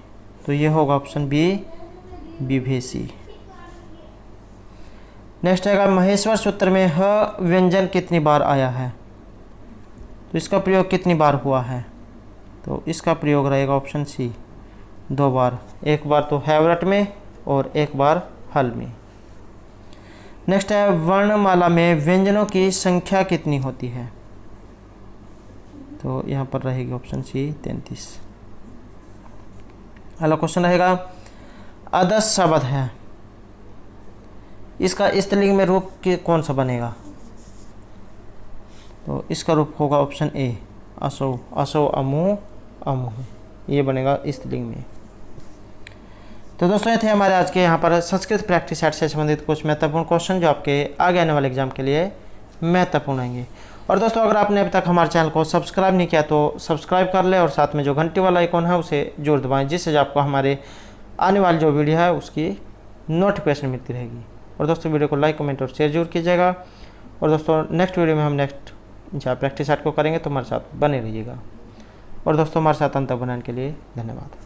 तो ये होगा ऑप्शन बी विभेषी। नेक्स्ट आएगा महेश्वर सूत्र में ह व्यंजन कितनी बार आया है? तो इसका प्रयोग कितनी बार हुआ है? तो इसका प्रयोग रहेगा ऑप्शन सी 2 बार, एक बार तो हैवरट में और एक बार हल में। नेक्स्ट है वर्णमाला में व्यंजनों की संख्या कितनी होती है? तो यहाँ पर रहेगी ऑप्शन सी 33। अगला क्वेश्चन रहेगा अदस शब्द है, इसका स्त्रीलिंग में रूप कौन सा बनेगा? तो इसका रूप होगा ऑप्शन ए असो, असो अमु अमु, ये बनेगा स्त्रीलिंग में। तो दोस्तों ये थे हमारे आज के यहाँ पर संस्कृत प्रैक्टिस सेट से संबंधित कुछ महत्वपूर्ण क्वेश्चन जो आपके आगे आने वाले एग्जाम के लिए महत्वपूर्ण होंगे। और दोस्तों अगर आपने अभी तक हमारे चैनल को सब्सक्राइब नहीं किया तो सब्सक्राइब कर ले और साथ में जो घंटी वाला आइकॉन है उसे जरूर दबाएं, जिससे आपको हमारे आने वाली जो वीडियो है उसकी नोटिफिकेशन मिलती रहेगी। और दोस्तों वीडियो को लाइक कमेंट और शेयर जरूर कीजिएगा। और दोस्तों नेक्स्ट वीडियो में हम नेक्स्ट जहाँ प्रैक्टिस सेट को करेंगे तो हमारे साथ बने रहिएगा। और दोस्तों हमारे साथ अंत बनाने के लिए धन्यवाद।